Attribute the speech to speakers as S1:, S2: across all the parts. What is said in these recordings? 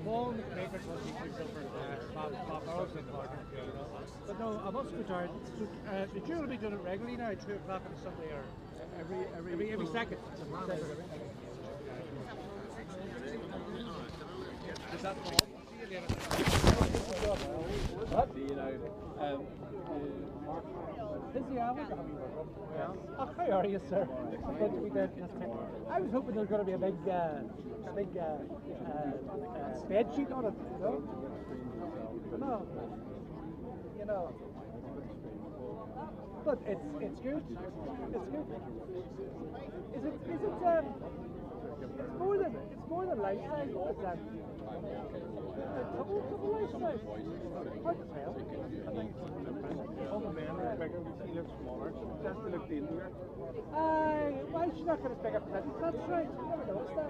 S1: One makers was equally silver, Bob and Parker. But no, I must return. So, did you be doing it regularly now, 2 o'clock on a Sunday, or every second? Is that all? What? Is he on? Oh, how are you, sir? Good to be good. I was hoping there was going to be a big bed sheet on it, you know? No. You know. But it's good. It's good. Is it it's more than life size. It's couple life size. Hard to tell. I think all the men are bigger, he looks smaller. Just to look easier. Why should not get a bigger presence? That's right. You never noticed that.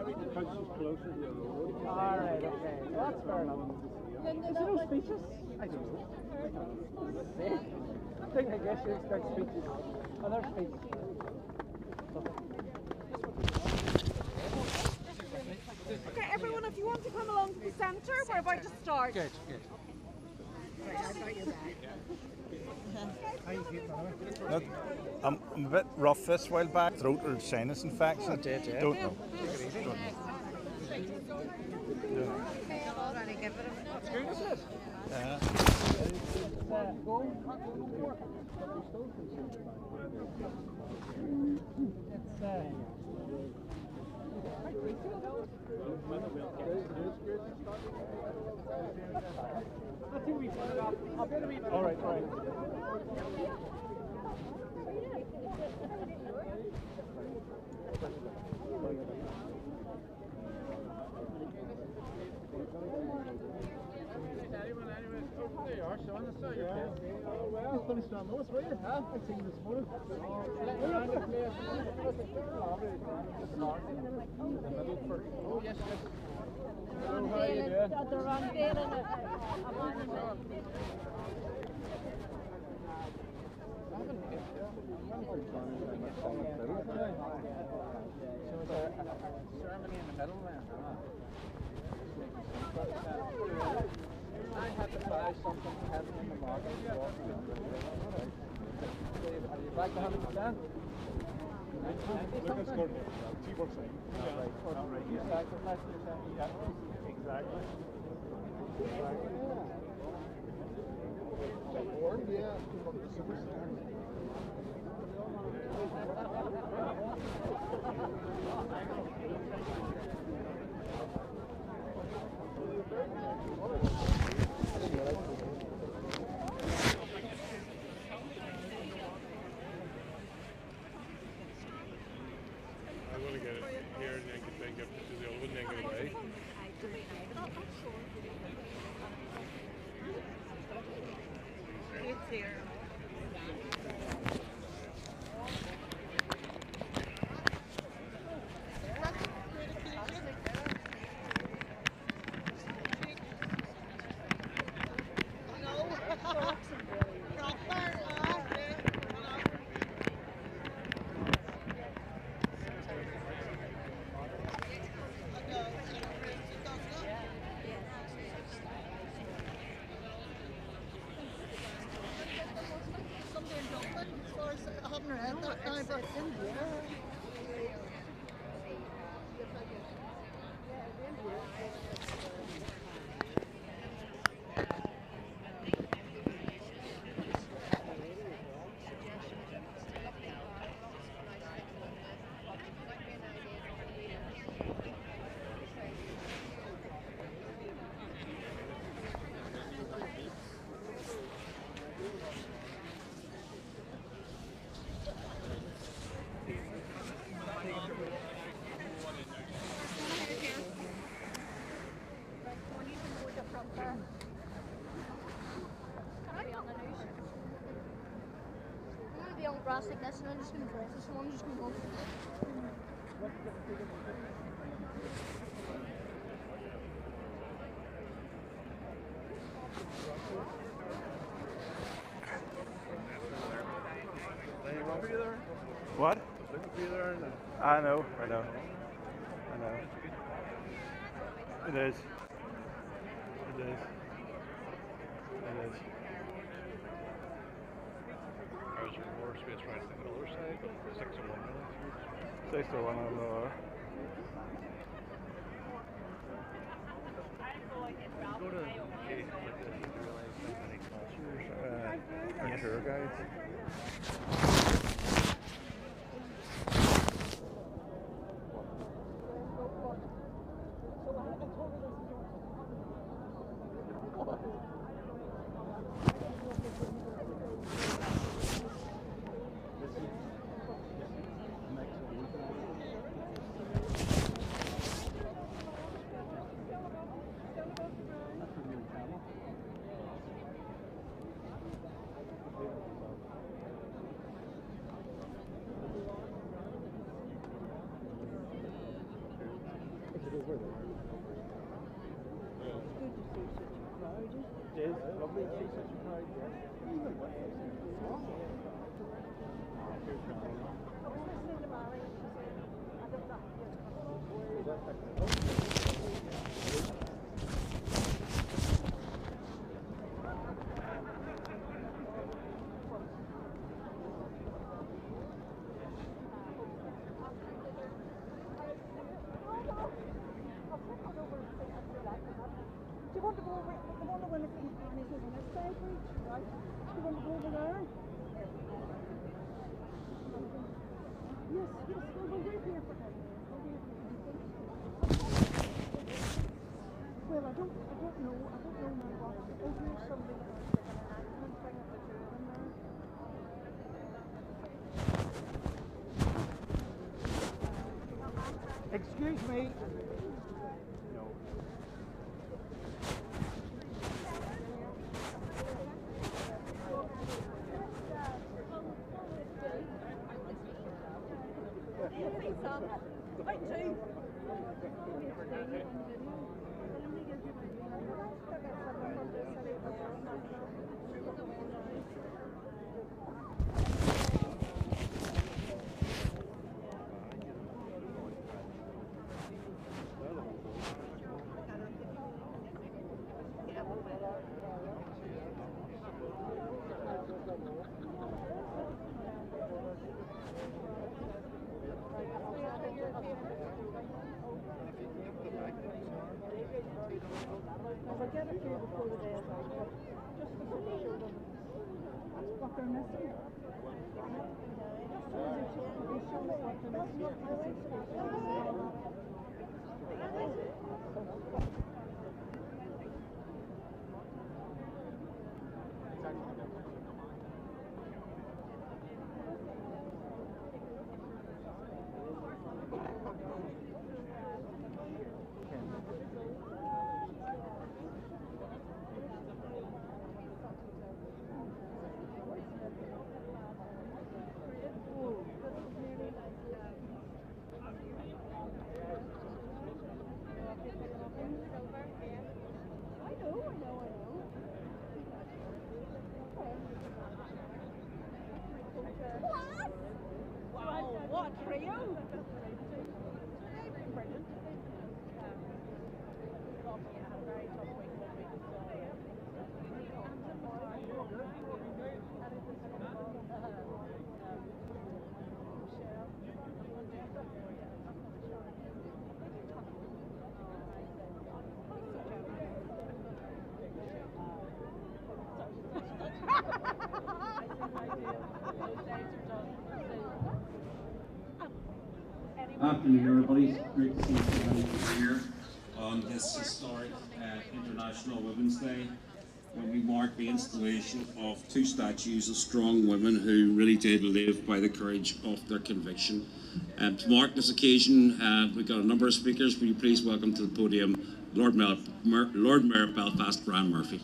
S1: It's because she's closer to the road. Alright, okay. Well, that's fair enough. Is there no speeches? I don't know. I guess you expect speeches. Other speeches.
S2: Okay, everyone, if you want to come along to the centre, we're about to start.
S1: Good.
S2: Right, I've got your bag.
S3: Look, I'm a bit rough this while back. Throat or sinus infection. Don't know.
S1: That's good, isn't it?
S3: Yeah.
S1: I think we put it up. All right. There you are, Sean. I saw your kids. Oh, well. You're finished on those, were you? I've seen you this morning. Oh, yes. How are you doing? So is there a ceremony in the middle then? I had to buy something heavy in the market. Are you back to 100%? Look at scoring. T-Box saying. Right. You sacrificed yourself. Yeah. Exactly. Or, yeah, superstar.
S4: I want to get it here and then get it to the other one and then get it away.
S2: It's here.
S5: Brass like this, and I'm just going to go for someone, I'm just going to go for
S3: What? I know. It is.
S4: It is. I was more space right on the other side, but 6 to 1 really.
S3: 6 to 1 on the lower.
S4: Go to cases like this, you realize how many cultures are tour guides.
S1: It is lovely to see such a crowd, yes.
S2: Do you want to go over? I wonder when it's on this side, right? Do you want to go over there? Yes, we'll wait here for them. Well, I don't know my boss. Is there somebody that's like an enactment thing of the two of them there?
S1: Excuse me. No.
S2: I do. If I get a few before the day is out, just to sort of show them what they're missing. What a trio! Brilliant.
S6: Afternoon, everybody. Great to see you here on this historic International Women's Day, when we mark the installation of two statues of strong women who really did live by the courage of their conviction. To mark this occasion, we've got a number of speakers. Will you please welcome to the podium Lord Mayor of Belfast, Brian Murphy.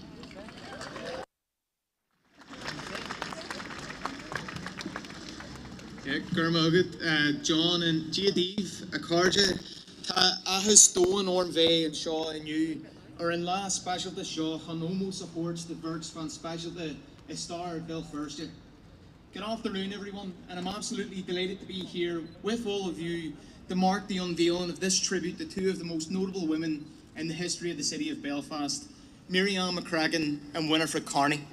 S7: John and Jadeve, a Carja, Ahas Stone, Ornvay and Shaw and you are in last special to Shaw, Hanomo supports the Verts van Special to Star Belfast. Good afternoon, everyone, and I'm absolutely delighted to be here with all of you to mark the unveiling of this tribute to two of the most notable women in the history of the city of Belfast. Mary Ann McCracken and Winifred Carney.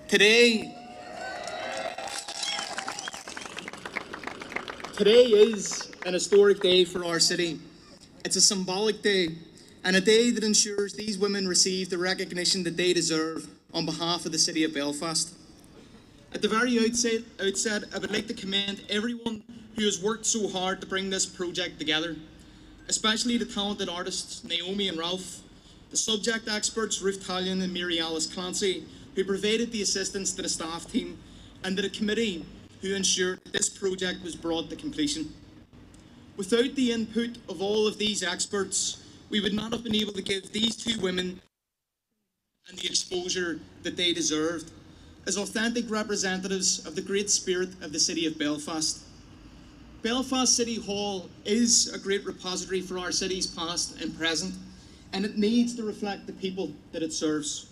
S7: Today is an historic day for our city. It's a symbolic day, and a day that ensures these women receive the recognition that they deserve on behalf of the city of Belfast. At the very outset, I would like to commend everyone who has worked so hard to bring this project together, especially the talented artists Naomi and Rolf, the subject experts Ruth Tallion and Mary Alice Clancy, who provided the assistance to the staff team, and to the committee who ensured that this project was brought to completion. Without the input of all of these experts, we would not have been able to give these two women and the exposure that they deserved as authentic representatives of the great spirit of the city of Belfast. Belfast City Hall is a great repository for our city's past and present, and it needs to reflect the people that it serves.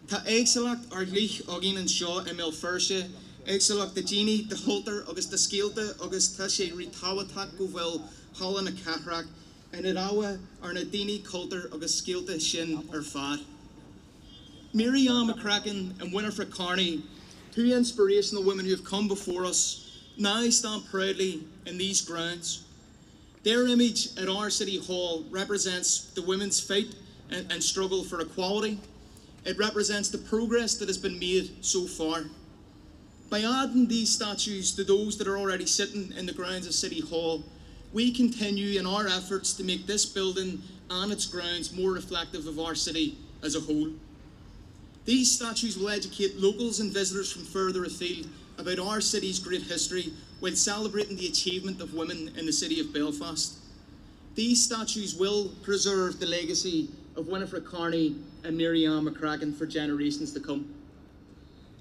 S7: Tá éagsaileacht ar gluich agin an seo Mel Fershe, éagsaileacht de Jeannie, de Hulter, agus de Scéalta, agus tá sé rítáhaach go bhfuil halla na cathrach, and it awa ar na daoine cultar agus Scéalta sin ar fad. Mary Ann McCracken and Winifred Carney, two inspirational women who have come before us, now stand proudly in these grounds. Their image at our City Hall represents the women's fight and struggle for equality. It represents the progress that has been made so far. By adding these statues to those that are already sitting in the grounds of City Hall, we continue in our efforts to make this building and its grounds more reflective of our city as a whole. These statues will educate locals and visitors from further afield about our city's great history while celebrating the achievement of women in the city of Belfast. These statues will preserve the legacy of Winifred Carney and Mary Ann McCracken for generations to come.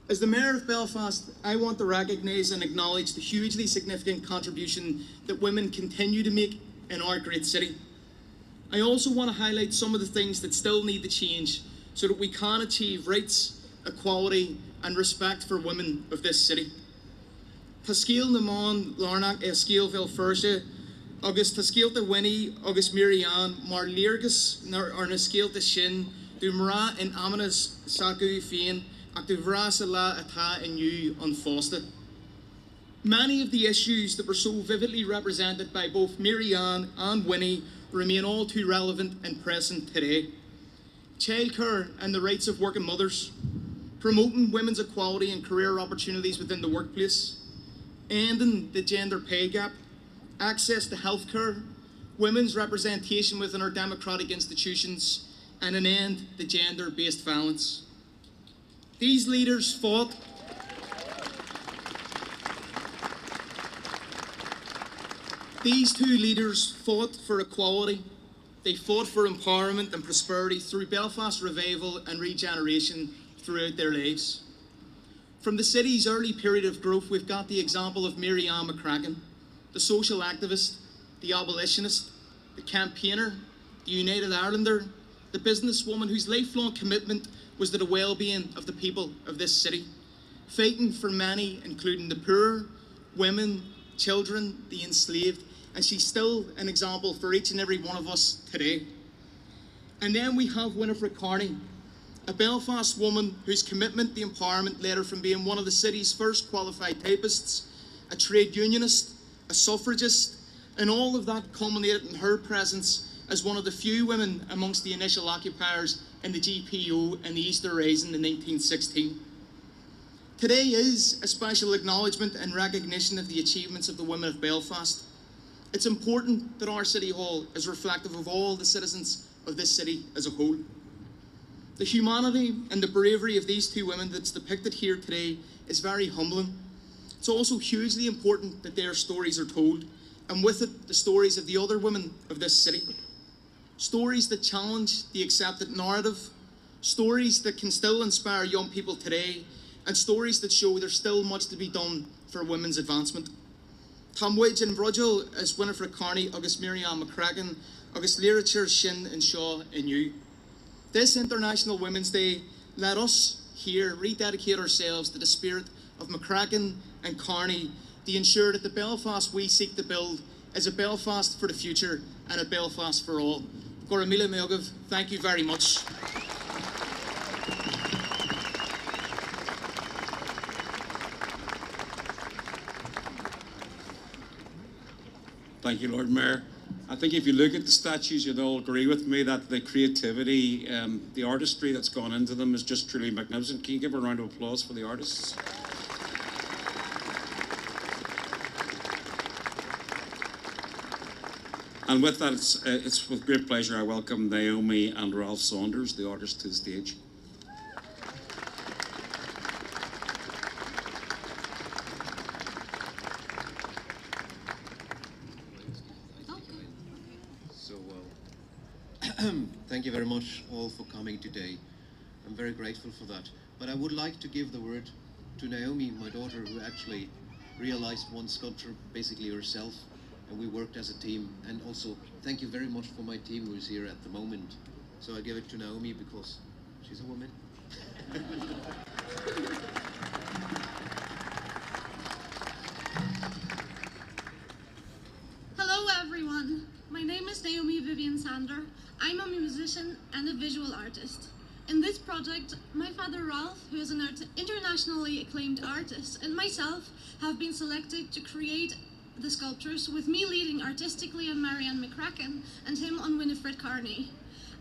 S7: As the Mayor of Belfast, I want to recognise and acknowledge the hugely significant contribution that women continue to make in our great city. I also want to highlight some of the things that still need to change so that we can achieve rights, equality and respect for women of this city. Tá scéal na mán lárnach scéal bhil Fershe, agus tá scéalta Winnie agus Mary Ann mar líorgas ar na scéalta sin dú mra in amanas sacu féin ach dú bhrá sa lá atá inniu an fásta. Many of the issues that were so vividly represented by both Mary Ann and Winnie remain all too relevant and present today. Childcare and the rights of working mothers, promoting women's equality and career opportunities within the workplace, ending the gender pay gap, access to healthcare, women's representation within our democratic institutions, and an end to gender-based violence. These leaders fought These two leaders fought for equality. They fought for empowerment and prosperity through Belfast revival and regeneration throughout their lives. From the city's early period of growth, we've got the example of Mary Ann McCracken, the social activist, the abolitionist, the campaigner, the United Irelander, the businesswoman whose lifelong commitment was to the well-being of the people of this city, fighting for many, including the poor, women, children, the enslaved, and she's still an example for each and every one of us today. And then we have Winifred Carney, a Belfast woman whose commitment to empowerment led her from being one of the city's first qualified typists, a trade unionist, a suffragist, and all of that culminated in her presence as one of the few women amongst the initial occupiers in the GPO and the Easter Rising in 1916. Today is a special acknowledgement and recognition of the achievements of the women of Belfast. It's important that our City Hall is reflective of all the citizens of this city as a whole. The humanity and the bravery of these two women that's depicted here today is very humbling. It's also hugely important that their stories are told, and with it, the stories of the other women of this city. Stories that challenge the accepted narrative, stories that can still inspire young people today, and stories that show there's still much to be done for women's advancement. Tá muid an bhrudgeal as Winifred Carney agus Mary Ann McCracken agus literature sin and seo inniu. This International Women's Day, let us here rededicate ourselves to the spirit of McCracken and Carney to ensure that the Belfast we seek to build is a Belfast for the future and a Belfast for all. Thank you very much.
S6: Thank you, Lord Mayor. I think if you look at the statues, you'd all agree with me that the creativity, the artistry that's gone into them is just truly magnificent. Can you give a round of applause for the artists? And with that, it's with great pleasure I welcome Naomi and Rolf Sander, the artists, to the stage.
S8: Thank you very much all for coming today. I'm very grateful for that. But I would like to give the word to Naomi, my daughter, who actually realized one sculpture basically herself, and we worked as a team. And also, thank you very much for my team who is here at the moment. So I give it to Naomi because she's a woman.
S9: Hello everyone, my name is Naomi Vivian Sander. I'm a musician and a visual artist. In this project, my father Rolf, who is an internationally acclaimed artist, and myself have been selected to create the sculptures, with me leading artistically on Mary Ann McCracken and him on Winifred Carney.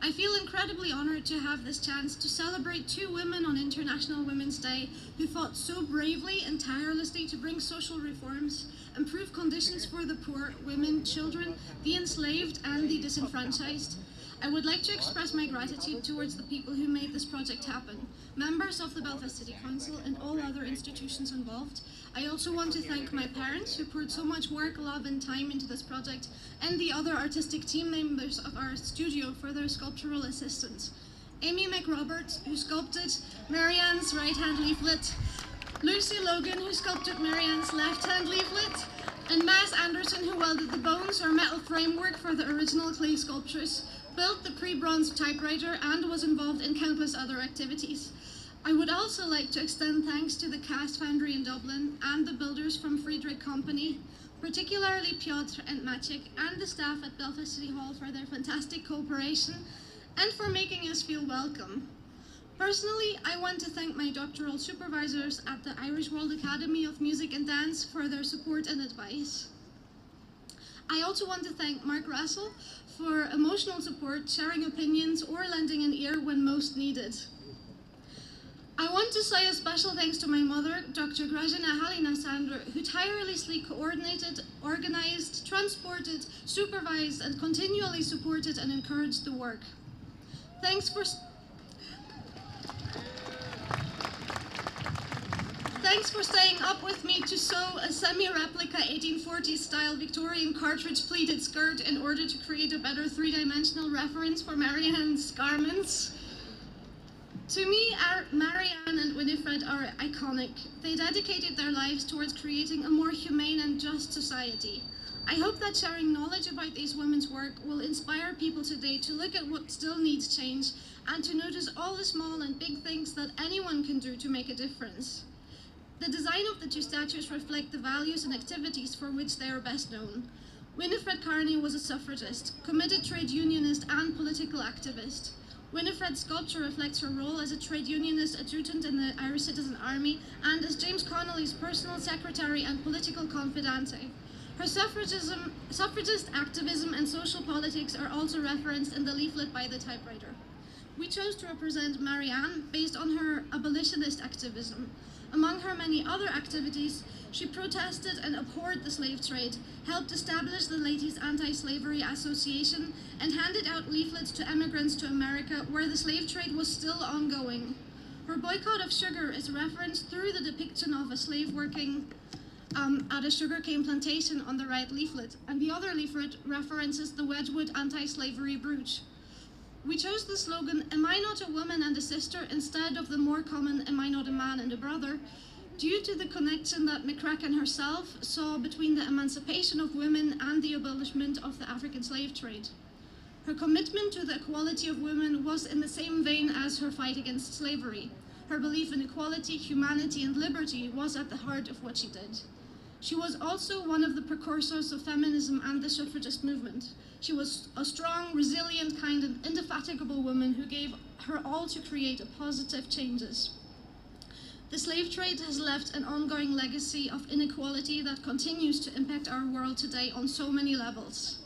S9: I feel incredibly honoured to have this chance to celebrate two women on International Women's Day who fought so bravely and tirelessly to bring social reforms, improve conditions for the poor, women, children, the enslaved and the disenfranchised. I would like to express my gratitude towards the people who made this project happen, members of the Belfast City Council and all other institutions involved. I also want to thank my parents who poured so much work, love and time into this project, and the other artistic team members of our studio for their sculptural assistance. Amy McRoberts, who sculpted Mary Ann's right-hand leaflet, Lucy Logan, who sculpted Mary Ann's left-hand leaflet, and Mass Anderson, who welded the bones or metal framework for the original clay sculptures, built the pre-bronze typewriter and was involved in countless other activities. I would also like to extend thanks to the Cast Foundry in Dublin and the builders from Friedrich Company, particularly Piotr and Maciek, and the staff at Belfast City Hall for their fantastic cooperation and for making us feel welcome. Personally, I want to thank my doctoral supervisors at the Irish World Academy of Music and Dance for their support and advice. I also want to thank Mark Russell for emotional support, sharing opinions, or lending an ear when most needed. I want to say a special thanks to my mother, Dr. Grażyna Halina Sander, who tirelessly coordinated, organized, transported, supervised, and continually supported and encouraged the work. Thanks for staying up with me to sew a semi-replica 1840s style Victorian cartridge pleated skirt in order to create a better three-dimensional reference for Mary Ann's garments. To me, Mary Ann and Winifred are iconic. They dedicated their lives towards creating a more humane and just society. I hope that sharing knowledge about these women's work will inspire people today to look at what still needs change and to notice all the small and big things that anyone can do to make a difference. The design of the two statues reflect the values and activities for which they are best known. Winifred Carney was a suffragist, committed trade unionist and political activist. Winifred's sculpture reflects her role as a trade unionist adjutant in the Irish Citizen Army and as James Connolly's personal secretary and political confidante. Her suffragist activism and social politics are also referenced in the leaflet by the typewriter. We chose to represent Mary Ann based on her abolitionist activism. Among her many other activities, she protested and abhorred the slave trade, helped establish the Ladies' Anti-Slavery Association, and handed out leaflets to immigrants to America where the slave trade was still ongoing. Her boycott of sugar is referenced through the depiction of a slave working at a sugarcane plantation on the right leaflet, and the other leaflet references the Wedgwood anti-slavery brooch. We chose the slogan, "Am I not a woman and a sister?" instead of the more common, "Am I not a man and a brother?" due to the connection that McCracken herself saw between the emancipation of women and the abolishment of the African slave trade. Her commitment to the equality of women was in the same vein as her fight against slavery. Her belief in equality, humanity, and liberty was at the heart of what she did. She was also one of the precursors of feminism and the suffragist movement. She was a strong, resilient, kind, and indefatigable woman who gave her all to create positive changes. The slave trade has left an ongoing legacy of inequality that continues to impact our world today on so many levels.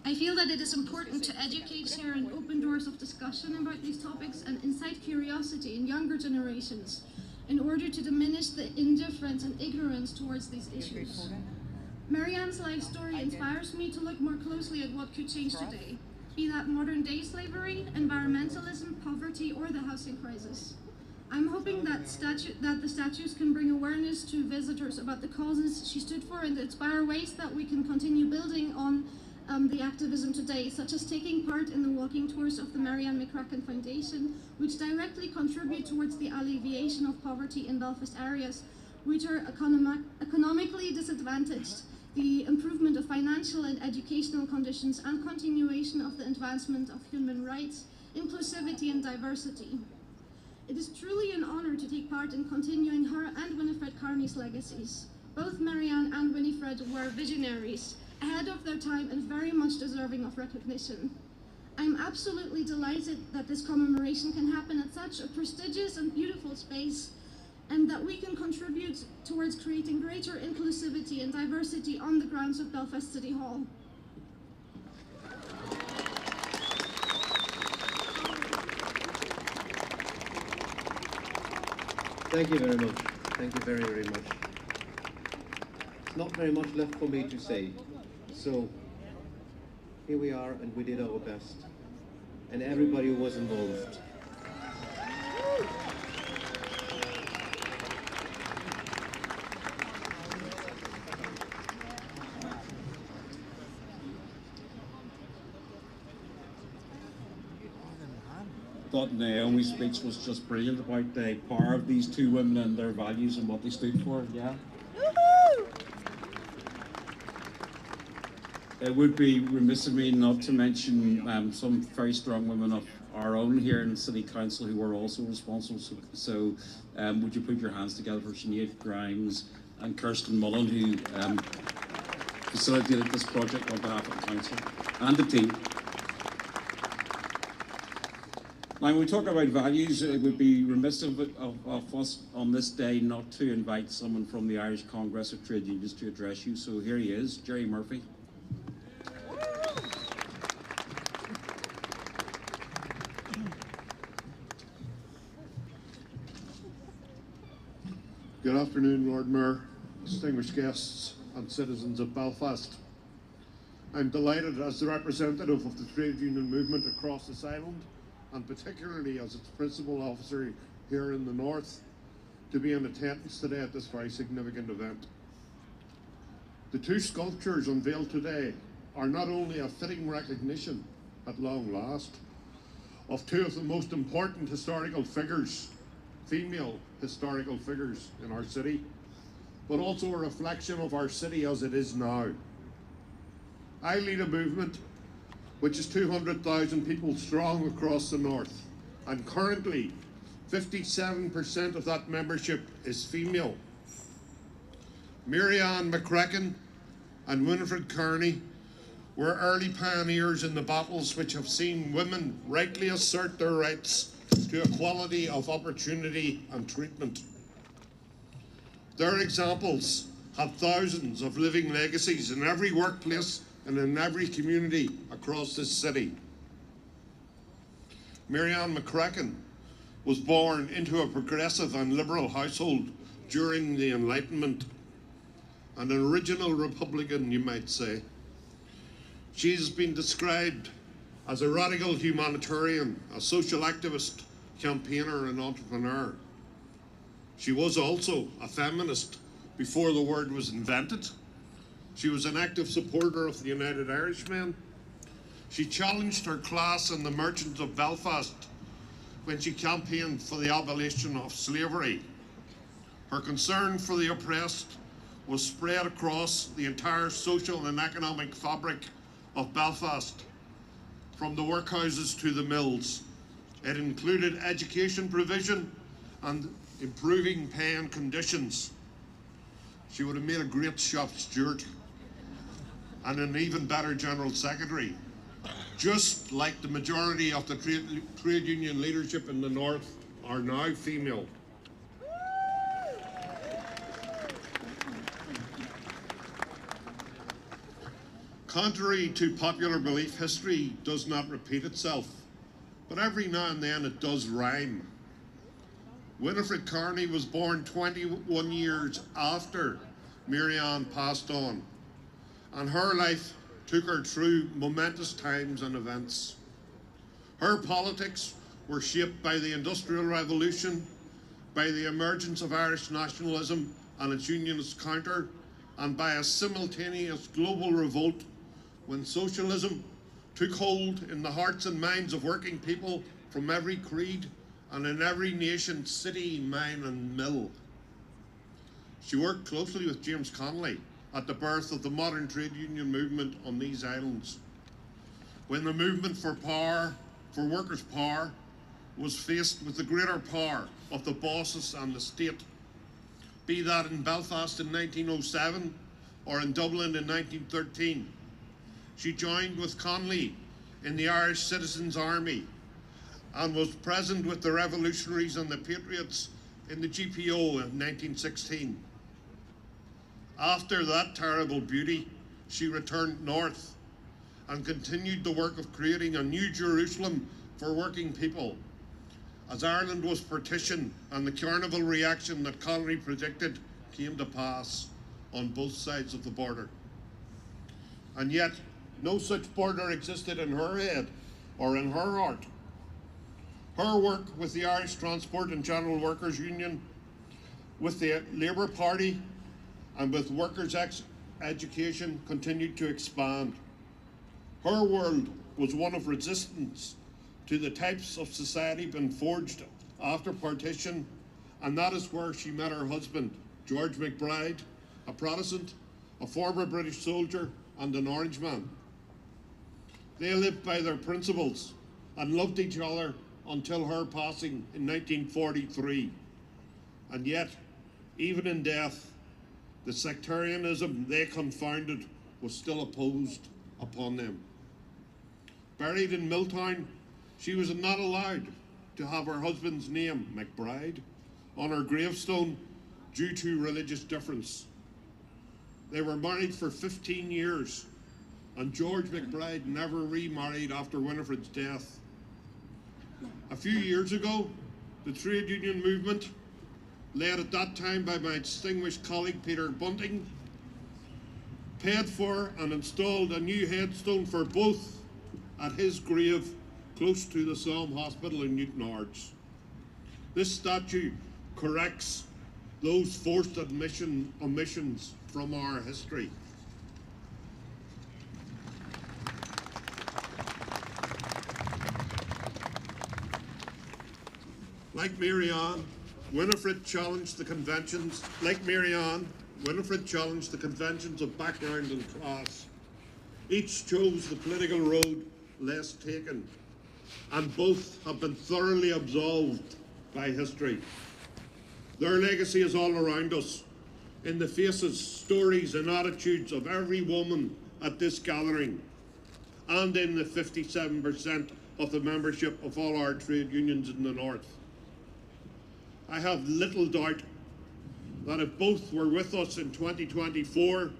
S9: I feel that it is important to educate, share, and open doors of discussion about these topics and incite curiosity in younger generations in order to diminish the indifference and ignorance towards these issues. Mary Ann's life story inspires me to look more closely at what could change today, be that modern-day slavery, environmentalism, poverty, or the housing crisis. I'm hoping that the statues can bring awareness to visitors about the causes she stood for and inspire ways that we can continue building on the activism today, such as taking part in the walking tours of the Mary Ann McCracken Foundation, which directly contribute towards the alleviation of poverty in Belfast areas, which are economically disadvantaged, the improvement of financial and educational conditions, and continuation of the advancement of human rights, inclusivity, and diversity. It is truly an honor to take part in continuing her and Winifred Carney's legacies. Both Mary Ann and Winifred were visionaries, ahead of their time and very much deserving of recognition. I'm absolutely delighted that this commemoration can happen at such a prestigious and beautiful space, and that we can contribute towards creating greater inclusivity and diversity on the grounds of Belfast City Hall.
S8: Thank you very much. Thank you very, very much. There's not very much left for me to say. So here we are, and we did our best. And everybody who was involved.
S6: I thought Naomi's speech was just brilliant about the power of these two women and their values and what they stood for. Yeah. It would be remiss of me not to mention some very strong women of our own here in the City Council who were also responsible. So would you put your hands together for Sinead Grimes and Kirsten Mullen, who facilitated this project on behalf of the Council and the team. Now, when we talk about values, it would be remiss of us on this day not to invite someone from the Irish Congress of Trade Unions to address you. So here he is, Jerry Murphy.
S10: Good afternoon, Lord Mayor, distinguished guests and citizens of Belfast. I'm delighted as the representative of the trade union movement across this island, and particularly as its principal officer here in the north, to be in attendance today at this very significant event. The two sculptures unveiled today are not only a fitting recognition, at long last, of two of the most important historical figures, female historical figures in our city, but also a reflection of our city as it is now. I lead a movement which is 200,000 people strong across the north, and currently 57% of that membership is female. Mary Ann McCracken and Winifred Carney were early pioneers in the battles which have seen women rightly assert their rights to equality of opportunity and treatment. Their examples have thousands of living legacies in every workplace and in every community across this city. Mary Ann McCracken was born into a progressive and liberal household during the Enlightenment, and an original Republican, you might say. She has been described as a radical humanitarian, a social activist, campaigner, and entrepreneur. She was also a feminist before the word was invented. She was an active supporter of the United Irishmen. She challenged her class and the merchants of Belfast when she campaigned for the abolition of slavery. Her concern for the oppressed was spread across the entire social and economic fabric of Belfast, from the workhouses to the mills. It included education provision and improving pay and conditions. She would have made a great shop steward and an even better general secretary, just like the majority of the trade union leadership in the north are now female. Contrary to popular belief, history does not repeat itself, but every now and then it does rhyme. Winifred Carney was born 21 years after Mary Ann passed on, and her life took her through momentous times and events. Her politics were shaped by the Industrial Revolution, by the emergence of Irish nationalism and its Unionist counter, and by a simultaneous global revolt when socialism took hold in the hearts and minds of working people from every creed and in every nation, city, mine and mill. She worked closely with James Connolly at the birth of the modern trade union movement on these islands, when the movement for power, for workers' power, was faced with the greater power of the bosses and the state, be that in Belfast in 1907 or in Dublin in 1913. She joined with Connolly in the Irish Citizens' Army and was present with the revolutionaries and the patriots in the GPO in 1916. After that terrible beauty, she returned north and continued the work of creating a new Jerusalem for working people, as Ireland was partitioned and the carnival reaction that Connolly predicted came to pass on both sides of the border. And yet, no such border existed in her head or in her heart. Her work with the Irish Transport and General Workers Union, with the Labour Party, and with workers' education continued to expand. Her world was one of resistance to the types of society being forged after partition, and that is where she met her husband, George McBride, a Protestant, a former British soldier, and an Orangeman. They lived by their principles and loved each other until her passing in 1943. And yet, even in death, the sectarianism they confounded was still opposed upon them. Buried in Milltown, she was not allowed to have her husband's name, McBride, on her gravestone due to religious difference. They were married for 15 years, and George McBride never remarried after Winifred's death. A few years ago, the trade union movement, led at that time by my distinguished colleague Peter Bunting, paid for and installed a new headstone for both at his grave close to the Somme Hospital in Newtownards. This statue corrects those forced omissions from our history. Like Mary Ann, Winifred challenged the conventions. Like Mary Ann, Winifred challenged the conventions of background and class. Each chose the political road less taken, and both have been thoroughly absolved by history. Their legacy is all around us, in the faces, stories and attitudes of every woman at this gathering, and in the 57% of the membership of all our trade unions in the north. I have little doubt that if both were with us in 2024,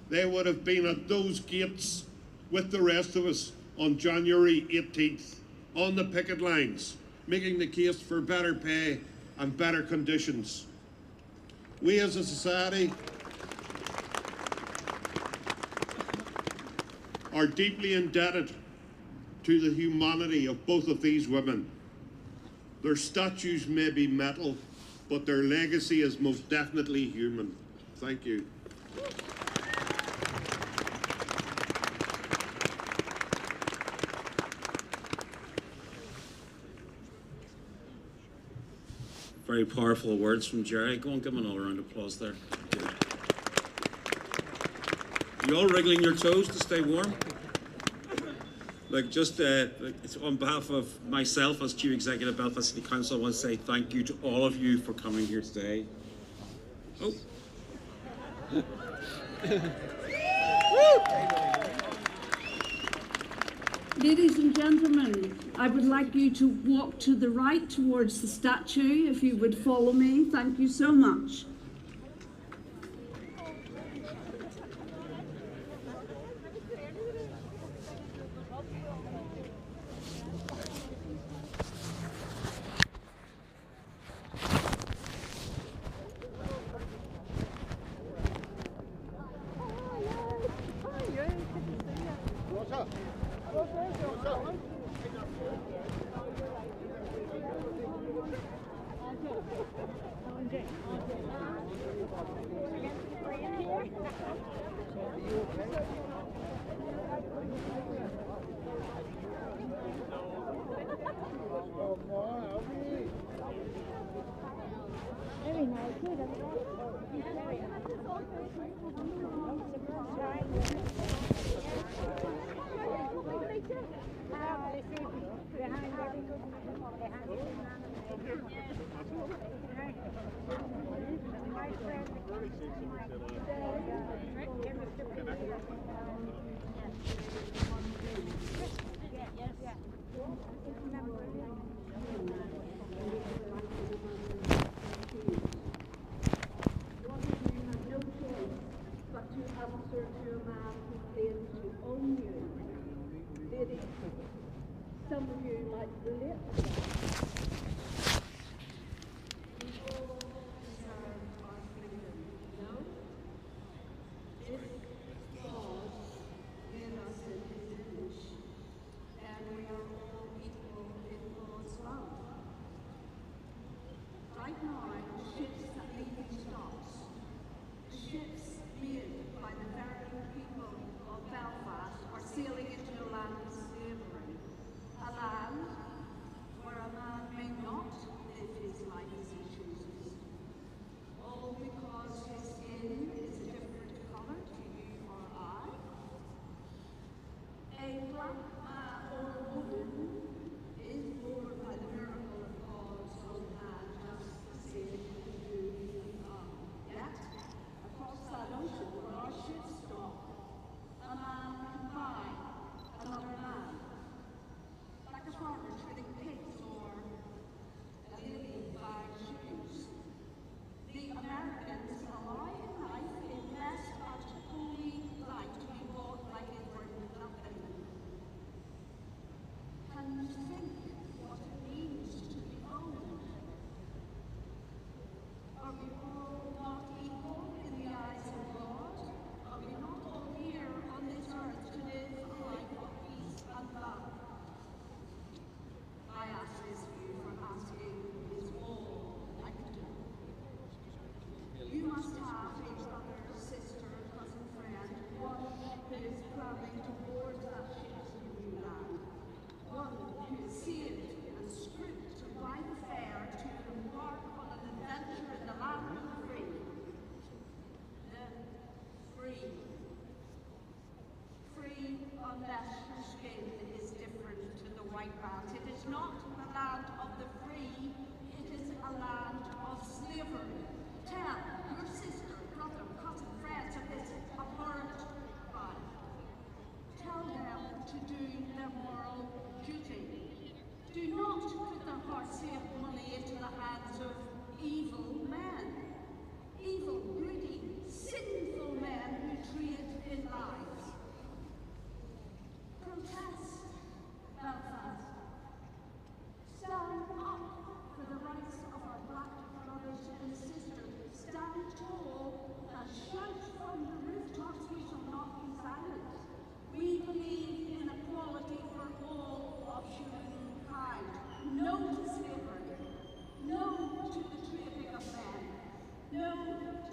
S10: they would have been at those gates with the rest of us on January 18th, on the picket lines, making the case for better pay and better conditions. We as a society are deeply indebted to the humanity of both of these women. Their statues may be metal, but their legacy is most definitely human. Thank you.
S6: Very powerful words from Jerry. Go on, give him another round of applause there. You all wriggling your toes to stay warm? Like, just on behalf of myself as Chief Executive of Belfast City Council, I want to say thank you to all of you for coming here today. Oh.
S2: Ladies and gentlemen, I would like you to walk to the right towards the statue, if you would follow me. Thank you so much. Some of you might relate to that. Right now, ships that leave in stocks, ships made by the very people of Belfast are sailing into a land of slavery, a land where a man may not live his life as he chooses, all because his skin is a different colour to you or I. A black man or woman is born by the miracle of God's own hand, just the same as you are. Yet, across that ocean where our ships stop, a man can buy another man, like a farmer trading pigs or a lady buying shoes. The Americans allow life, invest at holy light to be bought like it were nothing. Can you think what it means to be owned? Are we all not equal in the eyes of God? Are we not all here on this earth to live a life of peace and love? I ask this of you for asking is all I can do. You must have a brother, sister, cousin, friend, one who is planning to board that ship to new land, one who is saved and script to buy the fare to embark on an adventure in the land of the free. Then, free. Free unless your skin is different to the white man's. It is not the land of the free, it is a land of slavery. Tell your sister, brother, cousin, friends of this abhorrent crime. Tell them to do their moral duty. Do not put their hard-saved money into the hands of evil men. Evil, greedy, sinful men who trade in lives. Protest, Belfast. Stand up for the rights of our black brothers and sisters. Stand tall and shout from the rooftops. We shall not be silent. We believe in equality for all of humankind. No to slavery. No to the trading of men. No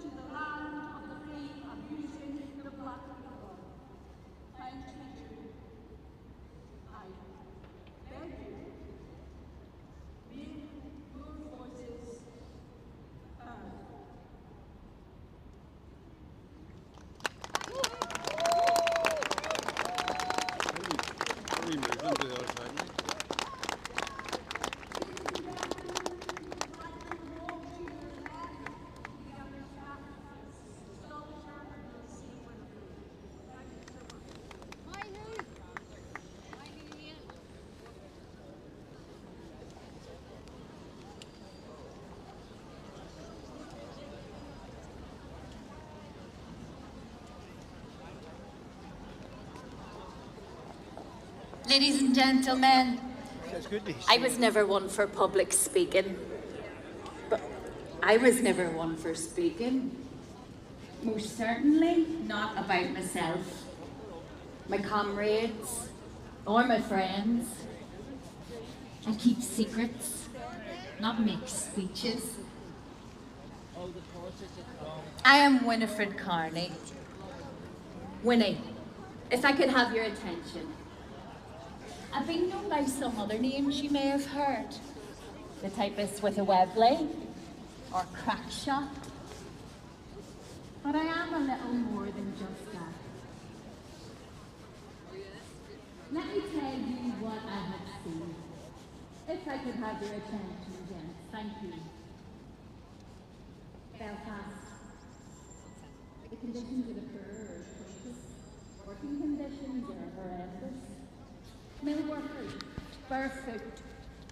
S2: to the land of the free abusing the black people. I entreat you. I beg you. Make your voices heard.
S10: Very moving to the other side.
S11: Ladies and gentlemen, I was never one for public speaking, but I was never one for speaking. Most certainly not about myself, my comrades, or my friends. I keep secrets, not make speeches. I am Winifred Carney. Winnie, if I could have your attention. I've been known by some other names you may have heard. The typist with a Webley, or crack shop, But I am a little more than just that. Let me tell you what I have seen. If I could have your attention, gents. Thank you. Belfast. The conditions of the poor are atrocious. Working conditions are horrendous. Mill workers, barefoot,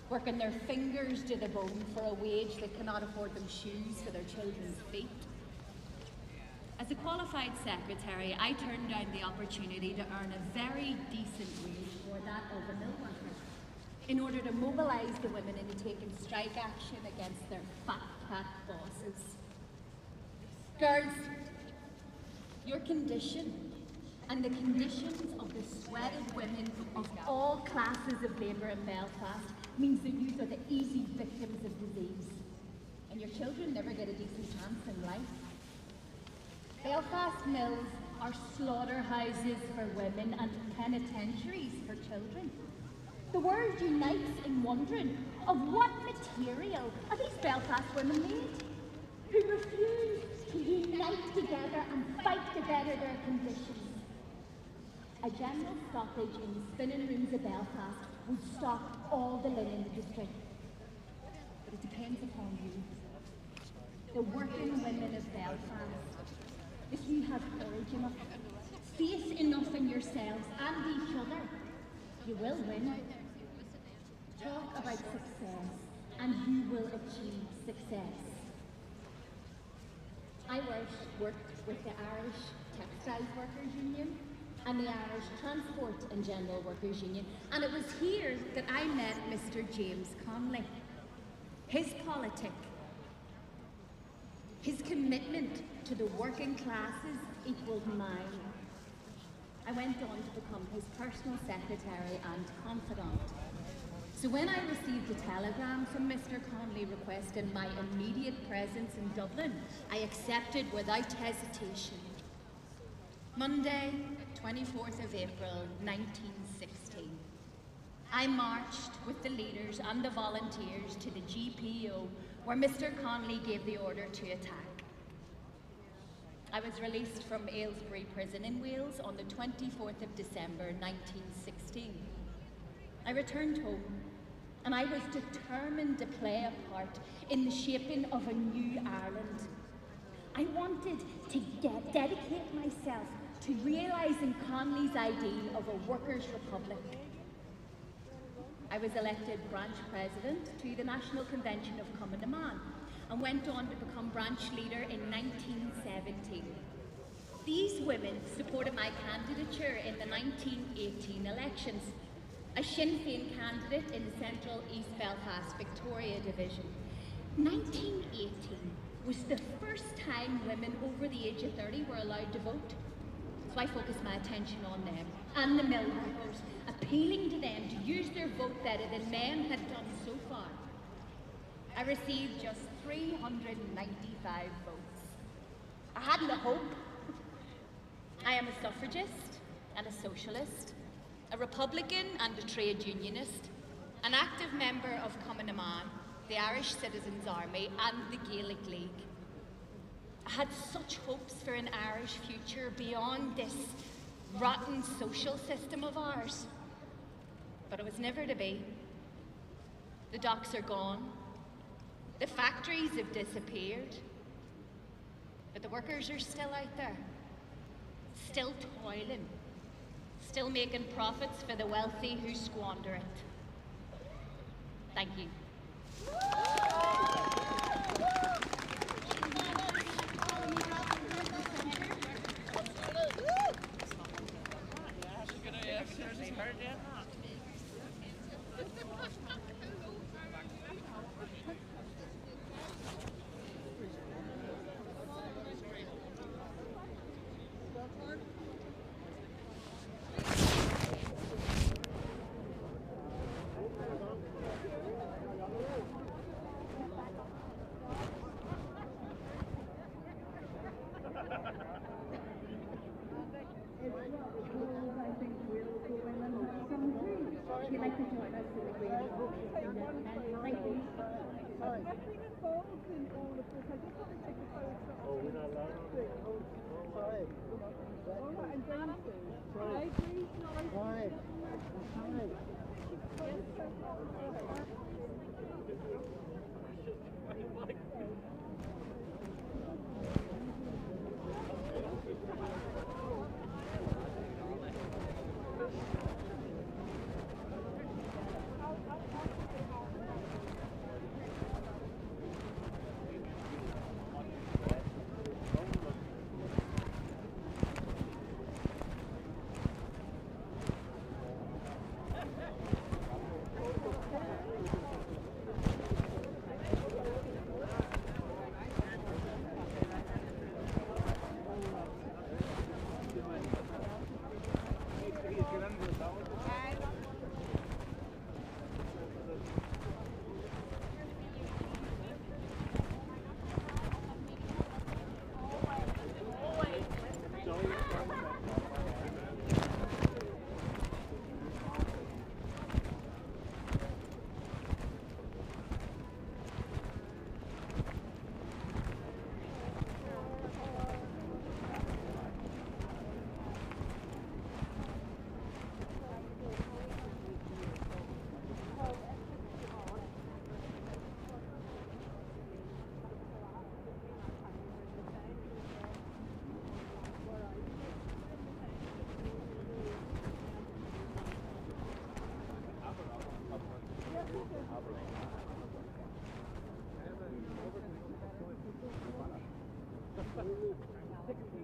S11: working their fingers to the bone for a wage that cannot afford them shoes for their children's feet. As a qualified secretary, I turned down the opportunity to earn a very decent wage for that of a mill worker in order to mobilise the women into taking strike action against their fat cat bosses. Girls, your condition and the conditions of the sweated women of all classes of labour in Belfast means that you are the easy victims of disease, and your children never get a decent chance in life. Belfast mills are slaughterhouses for women and penitentiaries for children. The world unites in wondering of what material are these Belfast women made, who refuse to unite together and fight to better their conditions. A general stoppage in the spinning rooms of Belfast would stop all the linen industry. But it depends upon you, the working women of Belfast. If you have courage enough, faith enough in yourselves and each other, you will win. Talk about success, and you will achieve success. I worked with the Irish Textile Workers Union and the Irish Transport and General Workers Union, and it was here that I met Mr. James Connolly. His politic, his commitment to the working classes equalled mine. I went on to become his personal secretary and confidant. So when I received a telegram from Mr. Connolly requesting my immediate presence in Dublin, I accepted without hesitation. Monday, 24th of April, 1916. I marched with the leaders and the volunteers to the GPO, where Mr. Connolly gave the order to attack. I was released from Aylesbury Prison in Wales on the 24th of December, 1916. I returned home, and I was determined to play a part in the shaping of a new Ireland. I wanted to dedicate myself to realising Connolly's ideal of a workers' republic. I was elected branch president to the National Convention of commemorate and went on to become branch leader in 1917. These women supported my candidature in the 1918 elections, a Sinn Féin candidate in the Central East Belfast Victoria Division. 1918 was the first time women over the age of 30 were allowed to vote. So I focused my attention on them and the mill workers, appealing to them to use their vote better than men had done so far. I received just 395 votes. I hadn't a hope. I am a suffragist and a socialist, a Republican and a trade unionist, an active member of commemorate, the Irish Citizens' Army and the Gaelic League. I had such hopes for an Irish future beyond this rotten social system of ours. But it was never to be. The docks are gone. The factories have disappeared. But the workers are still out there, still toiling, still making profits for the wealthy who squander it. Thank you. Would you like to join us in the great? Thank you.
S1: Oh, we're not allowed on it.
S12: Sorry. Why?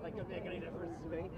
S12: Like a make any difference to me.